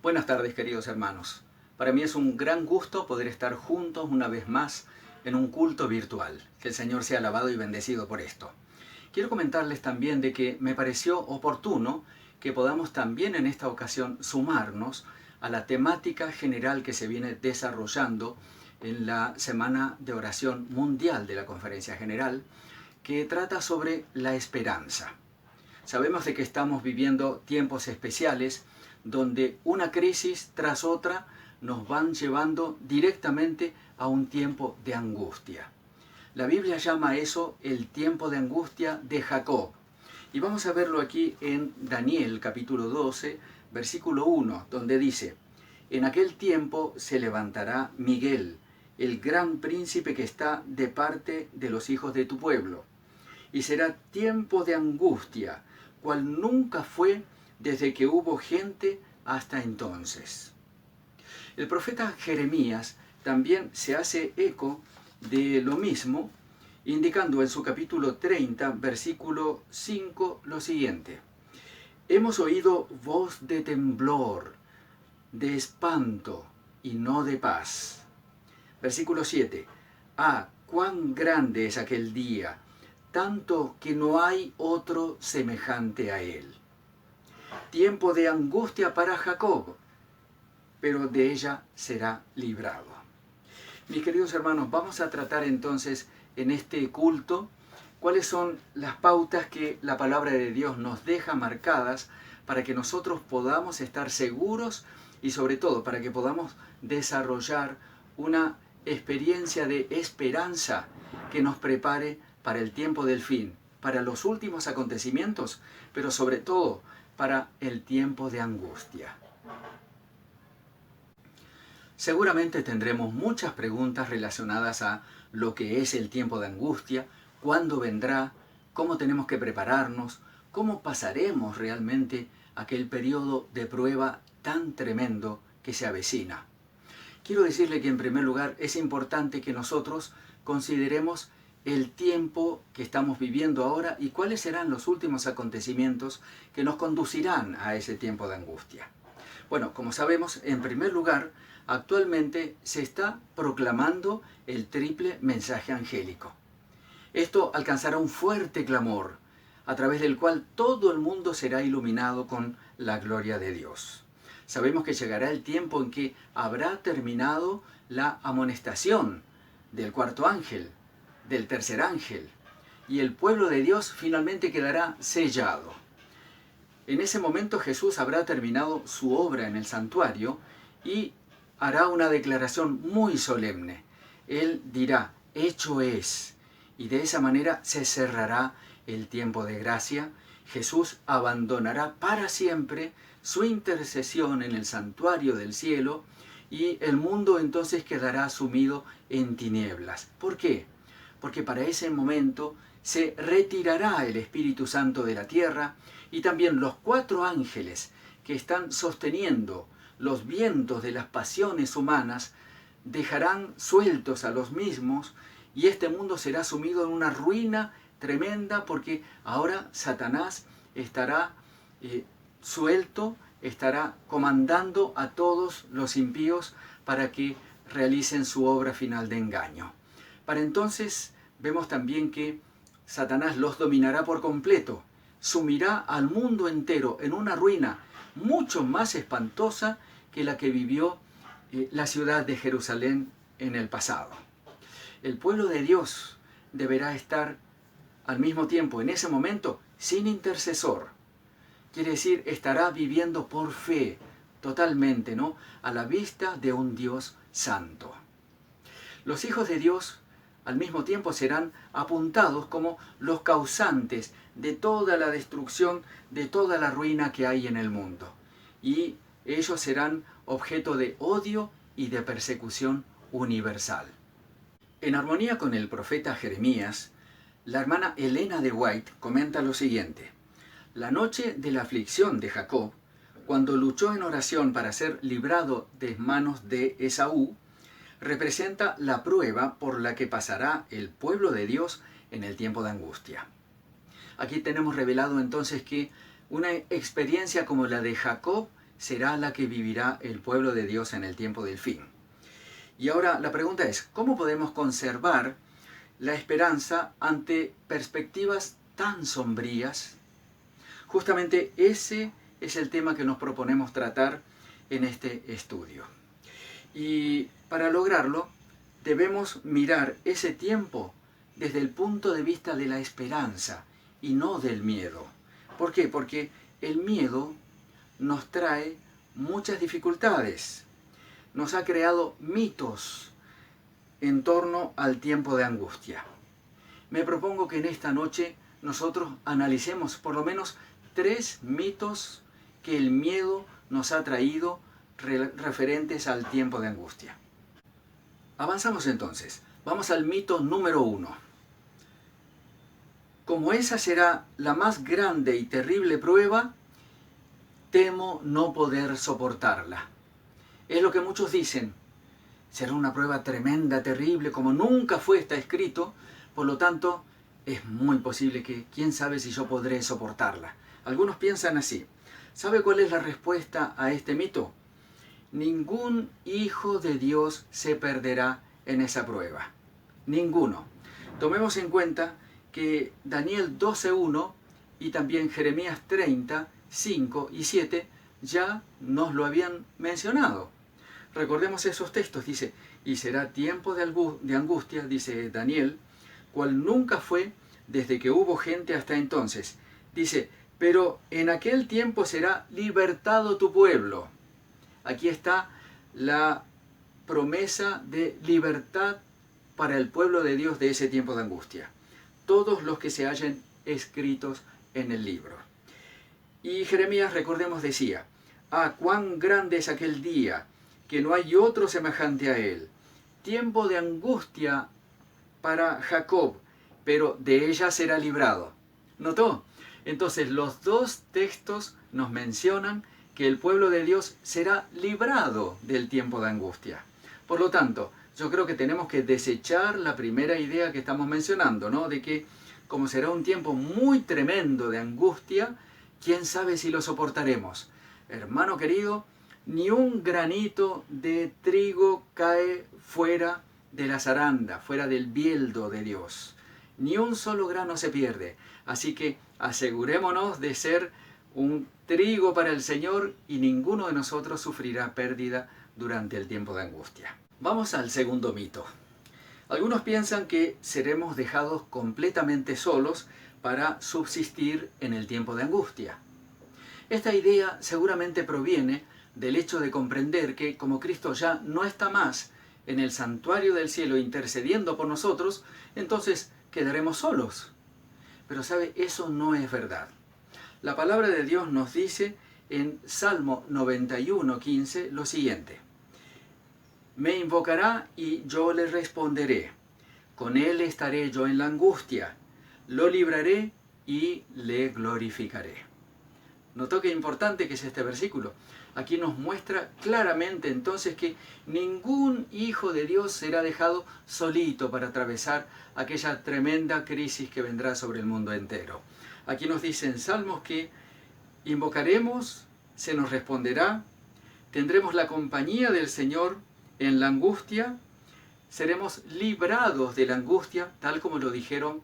Buenas tardes, queridos hermanos. Para mí es un gran gusto poder estar juntos una vez más en un culto virtual. Que el Señor sea alabado y bendecido por esto. Quiero comentarles también de que me pareció oportuno que podamos también en esta ocasión sumarnos a la temática general que se viene desarrollando en la Semana de Oración Mundial de la Conferencia General, que trata sobre la esperanza. Sabemos de que estamos viviendo tiempos especiales donde una crisis tras otra nos van llevando directamente a un tiempo de angustia. La Biblia llama eso el tiempo de angustia de Jacob. Y vamos a verlo aquí en Daniel capítulo 12, versículo 1, donde dice: En aquel tiempo se levantará Miguel, el gran príncipe que está de parte de los hijos de tu pueblo. Y será tiempo de angustia, cual nunca fue desde que hubo gente hasta entonces. El profeta Jeremías también se hace eco de lo mismo, indicando en su capítulo 30, versículo 5, lo siguiente: Hemos oído voz de temblor, de espanto y no de paz. Versículo 7. Ah, cuán grande es aquel día, tanto que no hay otro semejante a él. Tiempo de angustia para Jacob, pero de ella será librado. Mis queridos hermanos, vamos a tratar entonces en este culto cuáles son las pautas que la palabra de Dios nos deja marcadas para que nosotros podamos estar seguros y sobre todo para que podamos desarrollar una experiencia de esperanza que nos prepare para el tiempo del fin, para los últimos acontecimientos, pero sobre todo para el tiempo de angustia. Seguramente tendremos muchas preguntas relacionadas a lo que es el tiempo de angustia, cuándo vendrá, cómo tenemos que prepararnos, cómo pasaremos realmente aquel periodo de prueba tan tremendo que se avecina. Quiero decirle que en primer lugar es importante que nosotros consideremos el tiempo que estamos viviendo ahora y cuáles serán los últimos acontecimientos que nos conducirán a ese tiempo de angustia. Bueno, como sabemos, en primer lugar, actualmente se está proclamando el triple mensaje angélico. Esto alcanzará un fuerte clamor, a través del cual todo el mundo será iluminado con la gloria de Dios. Sabemos que llegará el tiempo en que habrá terminado la amonestación del cuarto ángel, del tercer ángel, y el pueblo de Dios finalmente quedará sellado. En ese momento Jesús habrá terminado su obra en el santuario y hará una declaración muy solemne. Él dirá: hecho es. Y de esa manera se cerrará el tiempo de gracia. Jesús abandonará para siempre su intercesión en el santuario del cielo y el mundo entonces quedará sumido en tinieblas. ¿Por qué? Porque para ese momento se retirará el Espíritu Santo de la tierra y también los 4 ángeles que están sosteniendo los vientos de las pasiones humanas dejarán sueltos a los mismos y este mundo será sumido en una ruina tremenda, porque ahora Satanás estará suelto, estará comandando a todos los impíos para que realicen su obra final de engaño. Para entonces vemos también que Satanás los dominará por completo, sumirá al mundo entero en una ruina mucho más espantosa que la que vivió la ciudad de Jerusalén en el pasado. El pueblo de Dios deberá estar al mismo tiempo, en ese momento, sin intercesor. Quiere decir, estará viviendo por fe, totalmente, ¿no?, a la vista de un Dios santo. Los hijos de Dios, al mismo tiempo, serán apuntados como los causantes de toda la destrucción, de toda la ruina que hay en el mundo. Y ellos serán objeto de odio y de persecución universal. En armonía con el profeta Jeremías, la hermana Elena de White comenta lo siguiente: la noche de la aflicción de Jacob, cuando luchó en oración para ser librado de manos de Esaú, representa la prueba por la que pasará el pueblo de Dios en el tiempo de angustia. Aquí tenemos revelado entonces que una experiencia como la de Jacob será la que vivirá el pueblo de Dios en el tiempo del fin. Y ahora la pregunta es, ¿cómo podemos conservar la esperanza ante perspectivas tan sombrías? Justamente ese es el tema que nos proponemos tratar en este estudio. Y para lograrlo, debemos mirar ese tiempo desde el punto de vista de la esperanza y no del miedo. ¿Por qué? Porque el miedo nos trae muchas dificultades. Nos ha creado mitos en torno al tiempo de angustia. Me propongo que en esta noche nosotros analicemos por lo menos 3 mitos que el miedo nos ha traído referentes al tiempo de angustia. Avanzamos entonces. Vamos al mito número 1. Como esa será la más grande y terrible prueba, temo no poder soportarla. Es lo que muchos dicen. Será una prueba tremenda, terrible, como nunca está escrito, por lo tanto, es muy posible que, quién sabe si yo podré soportarla. Algunos piensan así. ¿Sabe cuál es la respuesta a este mito? Ningún hijo de Dios se perderá en esa prueba. Ninguno. Tomemos en cuenta que Daniel 12:1 y también Jeremías 30, 5 y 7 ya nos lo habían mencionado. Recordemos esos textos, dice, y será tiempo de angustia, dice Daniel, cual nunca fue desde que hubo gente hasta entonces. Dice, pero en aquel tiempo será libertado tu pueblo. Aquí está la promesa de libertad para el pueblo de Dios de ese tiempo de angustia. Todos los que se hallen escritos en el libro. Y Jeremías, recordemos, decía, cuán grande es aquel día, que no hay otro semejante a él. Tiempo de angustia para Jacob, pero de ella será librado. ¿Notó? Entonces los dos textos nos mencionan que el pueblo de Dios será librado del tiempo de angustia. Por lo tanto, yo creo que tenemos que desechar la primera idea que estamos mencionando, ¿no? De que como será un tiempo muy tremendo de angustia, quién sabe si lo soportaremos. Hermano querido, ni un granito de trigo cae fuera de la zaranda, fuera del bieldo de Dios. Ni un solo grano se pierde. Así que asegurémonos de ser un trigo para el Señor y ninguno de nosotros sufrirá pérdida durante el tiempo de angustia. Vamos al segundo mito. Algunos piensan que seremos dejados completamente solos para subsistir en el tiempo de angustia. Esta idea seguramente proviene del hecho de comprender que como Cristo ya no está más en el santuario del cielo intercediendo por nosotros, entonces quedaremos solos. Pero ¿sabe? Eso no es verdad. La palabra de Dios nos dice en Salmo 91:15 lo siguiente. Me invocará y yo le responderé. Con él estaré yo en la angustia. Lo libraré y le glorificaré. ¿Notó qué importante que es este versículo? Aquí nos muestra claramente entonces que ningún hijo de Dios será dejado solito para atravesar aquella tremenda crisis que vendrá sobre el mundo entero. Aquí nos dicen Salmos que invocaremos, se nos responderá, tendremos la compañía del Señor en la angustia, seremos librados de la angustia, tal como lo dijeron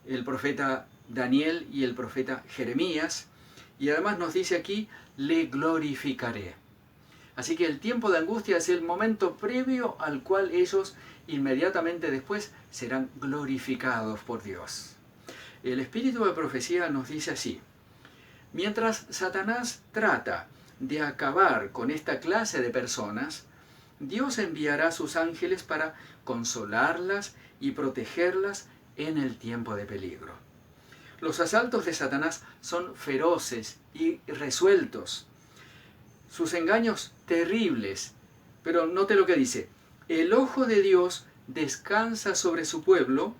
el profeta Daniel y el profeta Jeremías, y además nos dice aquí, le glorificaré. Así que el tiempo de angustia es el momento previo al cual ellos inmediatamente después serán glorificados por Dios. El espíritu de profecía nos dice así, mientras Satanás trata de acabar con esta clase de personas, Dios enviará a sus ángeles para consolarlas y protegerlas en el tiempo de peligro. Los asaltos de Satanás son feroces y resueltos. Sus engaños terribles. Pero note lo que dice. El ojo de Dios descansa sobre su pueblo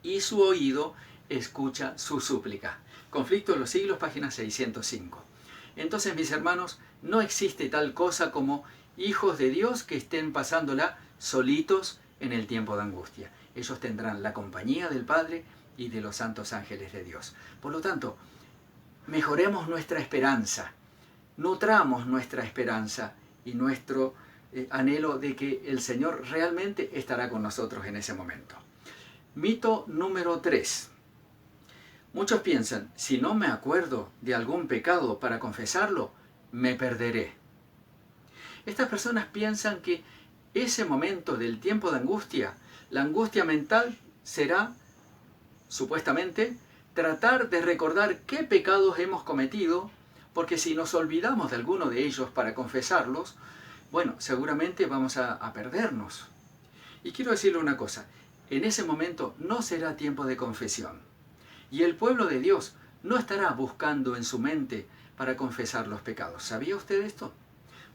y su oído escucha su súplica. Conflicto de los siglos, página 605. Entonces, mis hermanos, no existe tal cosa como hijos de Dios que estén pasándola solitos en el tiempo de angustia. Ellos tendrán la compañía del Padre y de los santos ángeles de Dios. Por lo tanto, mejoremos nuestra esperanza. nutramos nuestra esperanza y nuestro anhelo de que el Señor realmente estará con nosotros en ese momento. Mito número 3. Muchos piensan, si no me acuerdo de algún pecado para confesarlo, me perderé. Estas personas piensan que ese momento del tiempo de angustia, la angustia mental será, supuestamente, tratar de recordar qué pecados hemos cometido, porque si nos olvidamos de alguno de ellos para confesarlos, bueno, seguramente vamos a perdernos. Y quiero decirle una cosa, en ese momento no será tiempo de confesión. Y el pueblo de Dios no estará buscando en su mente para confesar los pecados. ¿Sabía usted esto?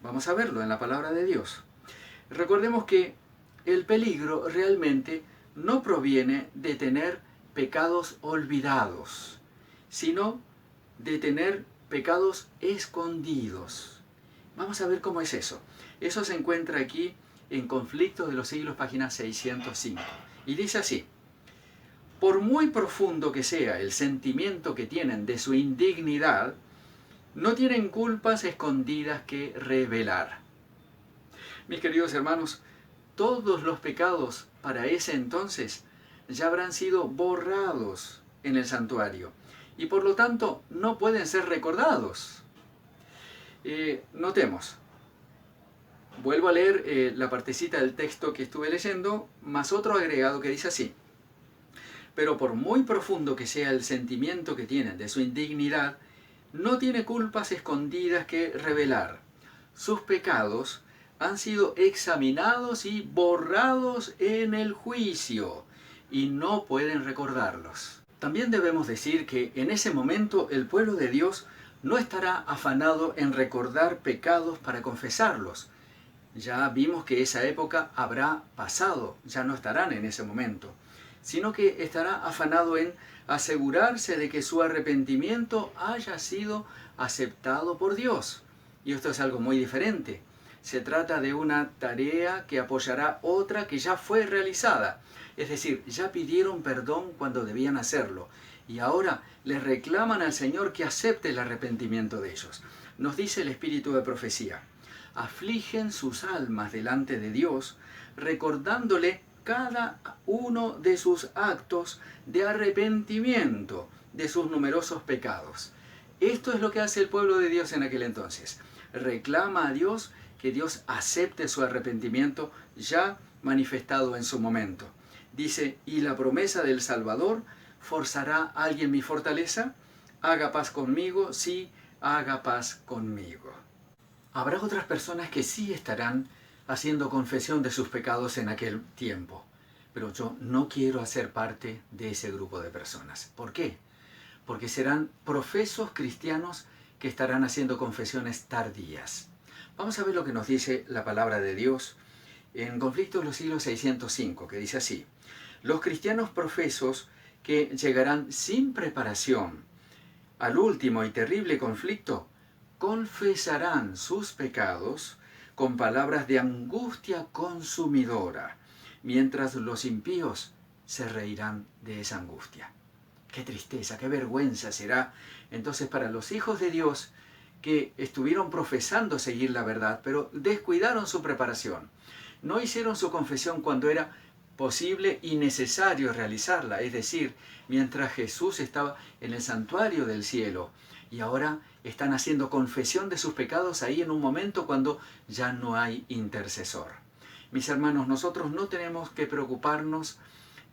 Vamos a verlo en la palabra de Dios. Recordemos que el peligro realmente no proviene de tener pecados olvidados, sino de tener pecados escondidos. Vamos a ver cómo es eso. Eso se encuentra aquí en Conflictos de los Siglos, página 605. Y dice así: por muy profundo que sea el sentimiento que tienen de su indignidad, no tienen culpas escondidas que revelar. Mis queridos hermanos, todos los pecados para ese entonces ya habrán sido borrados en el santuario y por lo tanto no pueden ser recordados. Notemos, vuelvo a leer la partecita del texto que estuve leyendo, más otro agregado que dice así: pero por muy profundo que sea el sentimiento que tienen de su indignidad, no tiene culpas escondidas que revelar. Sus pecados han sido examinados y borrados en el juicio, y no pueden recordarlos. También debemos decir que en ese momento el pueblo de Dios no estará afanado en recordar pecados para confesarlos. Ya vimos que esa época habrá pasado, ya no estarán en ese momento, sino que estará afanado en asegurarse de que su arrepentimiento haya sido aceptado por Dios. Y esto es algo muy diferente. Se trata de una tarea que apoyará otra que ya fue realizada. Es decir, ya pidieron perdón cuando debían hacerlo. Y ahora les reclaman al Señor que acepte el arrepentimiento de ellos. Nos dice el Espíritu de Profecía: afligen sus almas delante de Dios, recordándole cada uno de sus actos de arrepentimiento de sus numerosos pecados. Esto es lo que hace el pueblo de Dios en aquel entonces. Reclama a Dios que Dios acepte su arrepentimiento ya manifestado en su momento. Dice: y la promesa del Salvador: ¿forzará alguien mi fortaleza? Haga paz conmigo, sí, haga paz conmigo. Habrá otras personas que sí estarán haciendo confesión de sus pecados en aquel tiempo. Pero yo no quiero hacer parte de ese grupo de personas. ¿Por qué? Porque serán profesos cristianos que estarán haciendo confesiones tardías. Vamos a ver lo que nos dice la palabra de Dios en Conflictos de los Siglos 605, que dice así: los cristianos profesos que llegarán sin preparación al último y terrible conflicto confesarán sus pecados con palabras de angustia consumidora, mientras los impíos se reirán de esa angustia. Qué tristeza, qué vergüenza será entonces para los hijos de Dios que estuvieron profesando seguir la verdad, pero descuidaron su preparación. No hicieron su confesión cuando era posible y necesario realizarla, es decir, mientras Jesús estaba en el santuario del cielo, y ahora están haciendo confesión de sus pecados ahí en un momento cuando ya no hay intercesor. Mis hermanos, nosotros no tenemos que preocuparnos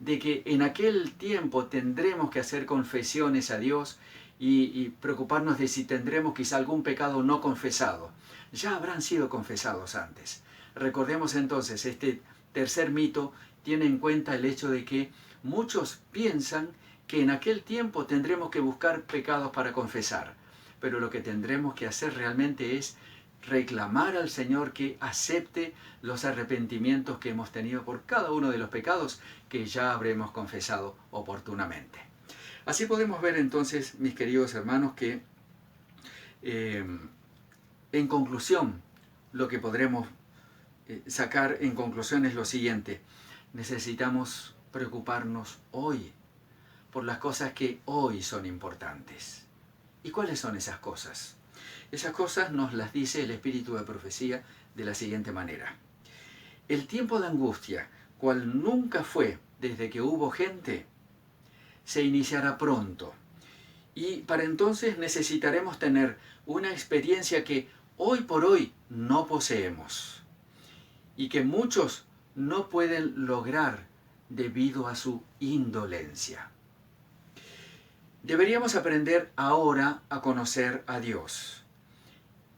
de que en aquel tiempo tendremos que hacer confesiones a Dios y preocuparnos de si tendremos quizá algún pecado no confesado. Ya habrán sido confesados antes. Recordemos entonces, este tercer mito tiene en cuenta el hecho de que muchos piensan que en aquel tiempo tendremos que buscar pecados para confesar, pero lo que tendremos que hacer realmente es reclamar al Señor que acepte los arrepentimientos que hemos tenido por cada uno de los pecados que ya habremos confesado oportunamente. Así podemos ver entonces, mis queridos hermanos, que en conclusión, lo que podremos sacar en conclusión es lo siguiente: necesitamos preocuparnos hoy por las cosas que hoy son importantes. ¿Y cuáles son esas cosas? Esas cosas nos las dice el espíritu de profecía de la siguiente manera. El tiempo de angustia, cual nunca fue desde que hubo gente, se iniciará pronto. Y para entonces necesitaremos tener una experiencia que hoy por hoy no poseemos y que muchos no pueden lograr debido a su indolencia. Deberíamos aprender ahora a conocer a Dios,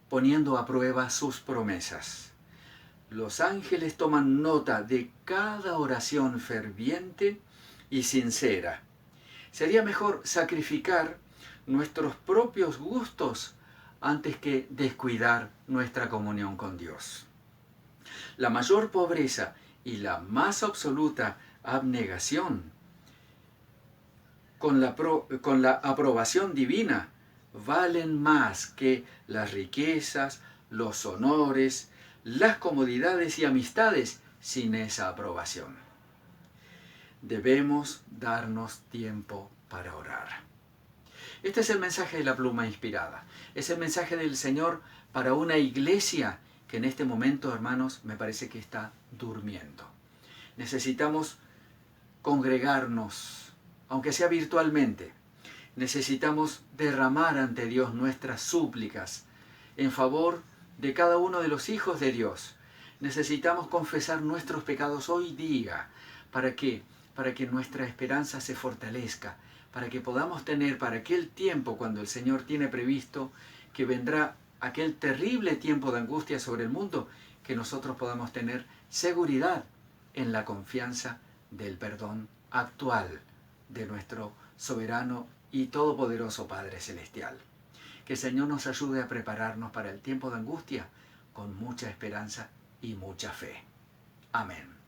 poniendo a prueba sus promesas. Los ángeles toman nota de cada oración ferviente y sincera. Sería mejor sacrificar nuestros propios gustos antes que descuidar nuestra comunión con Dios. La mayor pobreza y la más absoluta abnegación con la aprobación divina valen más que las riquezas, los honores, las comodidades y amistades sin esa aprobación. Debemos darnos tiempo para orar. Este es el mensaje de la pluma inspirada. Es el mensaje del Señor para una iglesia que en este momento, hermanos, me parece que está durmiendo. Necesitamos congregarnos, aunque sea virtualmente. Necesitamos derramar ante Dios nuestras súplicas en favor de cada uno de los hijos de Dios. Necesitamos confesar nuestros pecados hoy día. ¿Para qué? Para que nuestra esperanza se fortalezca, para que podamos tener para aquel tiempo cuando el Señor tiene previsto que vendrá aquel terrible tiempo de angustia sobre el mundo, que nosotros podamos tener seguridad en la confianza del perdón actual de nuestro soberano y todopoderoso Padre Celestial. Que el Señor nos ayude a prepararnos para el tiempo de angustia con mucha esperanza y mucha fe. Amén.